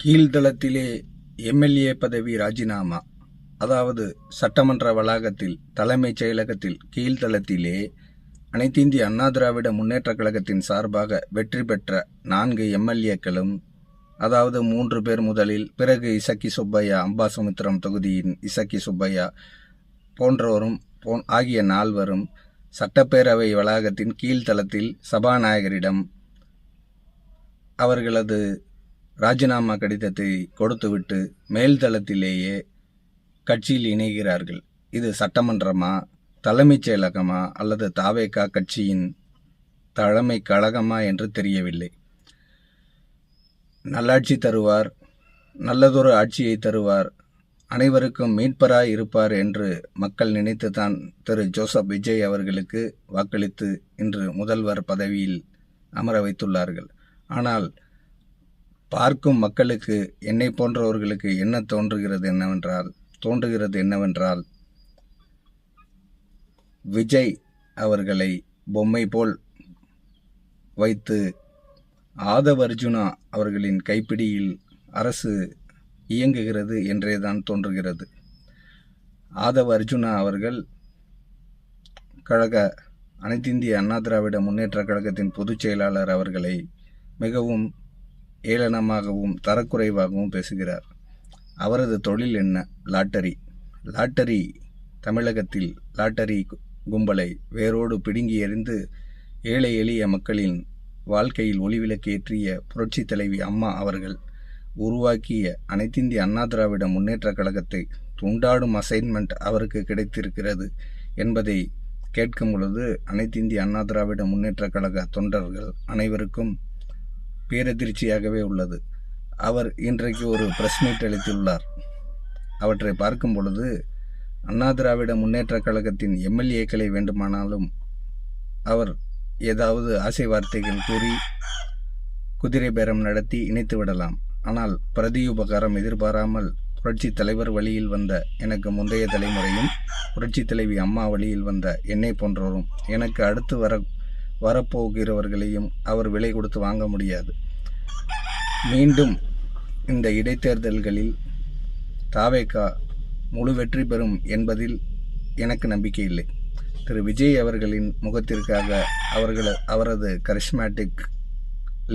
கீழ்தளத்திலே MLA பதவி ராஜினாமா. அதாவது சட்டமன்ற வளாகத்தில் தலைமைச் செயலகத்தில் கீழ்தளத்திலே அனைத்திந்திய அண்ணா திராவிட முன்னேற்றக் கழகத்தின் சார்பாக வெற்றி பெற்ற 4 எம்எல்ஏக்களும், அதாவது 3 பேர் முதலில், பிறகு இசக்கி சுப்பையா, அம்பாசமுத்திரம் தொகுதியின் இசக்கி சுப்பையா போன்றோரும் ஆகிய 4வரும் சட்டப்பேரவை வளாகத்தின் கீழ்தளத்தில் சபாநாயகரிடம் அவர்களது ராஜினாமா கடிதத்தை கொடுத்துவிட்டு மேல்தளத்திலேயே கட்சியில் இணைகிறார்கள். இது சட்டமன்றமா, தலைமைச் செயலகமா அல்லது தாவேகா கட்சியின் தலைமை கழகமா என்று தெரியவில்லை. நல்லாட்சி தருவார், நல்லதொரு ஆட்சியை தருவார், அனைவருக்கும் மீட்பராய் இருப்பார் என்று மக்கள் நினைத்துதான் திரு ஜோசப் விஜய் அவர்களுக்கு வாக்களித்து இன்று முதல்வர் பதவியில் அமர வைத்துள்ளார்கள். ஆனால் பார்க்கும் மக்களுக்கு, என்னை போன்றவர்களுக்கு என்ன தோன்றுகிறது என்னவென்றால் விஜய் அவர்களை பொம்மை போல் வைத்து ஆதவ் அர்ஜுனா அவர்களின் கைப்பிடியில் அரசு இயங்குகிறது என்றேதான் தோன்றுகிறது. ஆதவ் அர்ஜுனா அவர்கள் அனைத்திந்திய அண்ணா திராவிட முன்னேற்ற கழகத்தின் பொதுச் செயலாளர் அவர்களை மிகவும் ஏளனமாகவும் தரக்குறைவாகவும் பேசுகிறார். அவரது தொழில் என்ன? லாட்டரி. தமிழகத்தில் லாட்டரி கும்பலை வேரோடு பிடுங்கி எறிந்து ஏழை எளிய மக்களின் வாழ்க்கையில் ஒளிவிளக்கு ஏற்றிய புரட்சி தலைவி அம்மா அவர்கள் உருவாக்கிய அனைத்திந்திய அண்ணா திராவிட முன்னேற்ற கழகத்தை துண்டாடும் அசைன்மெண்ட் அவருக்கு கிடைத்திருக்கிறது என்பதை கேட்கும் பொழுது அனைத்திந்திய அண்ணா திராவிட முன்னேற்ற கழக தொண்டர்கள் அனைவருக்கும் பேரதிர்ச்சியாகவே உள்ளது. அவர் இன்றைக்கு ஒரு பிரஸ் மீட் அளித்துள்ளார். அவற்றை பார்க்கும் பொழுது அண்ணா திராவிட முன்னேற்ற கழகத்தின் எம்எல்ஏக்களை வேண்டுமானாலும் அவர் ஏதாவது ஆசை வார்த்தைகள் கூறி குதிரை பேரம் நடத்தி இணைத்து விடலாம். ஆனால் பிரதியுபகாரம் எதிர்பாராமல் புரட்சி தலைவர் வழியில் வந்த எனக்கு முந்தைய தலைமுறையும், புரட்சி தலைவி அம்மா வழியில் வந்த என்னை போன்றோரும், எனக்கு அடுத்து வரப்போகிறவர்களையும் அவர் விலை கொடுத்து வாங்க முடியாது. மீண்டும் இந்த இடைத்தேர்தல்களில் தாவேகா முழு வெற்றி பெறும் என்பதில் எனக்கு நம்பிக்கை இல்லை. திரு விஜய் அவர்களின் முகத்திற்காக அவரது கரிஸ்மேட்டிக்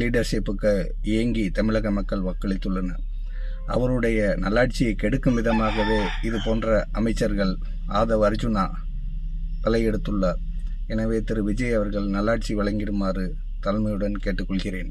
லீடர்ஷிப்புக்கு ஏங்கி தமிழக மக்கள் வாக்களித்துள்ளனர். அவருடைய நல்லாட்சியை கெடுக்கும் விதமாகவே இது போன்ற அமைச்சர்கள் ஆதவ் அர்ஜுனா தலையெடுத்துள்ளார். எனவே திரு விஜய் அவர்கள் நல்லாட்சி வழங்கிடுமாறு தாழ்மையுடன் கேட்டுக்கொள்கிறேன்.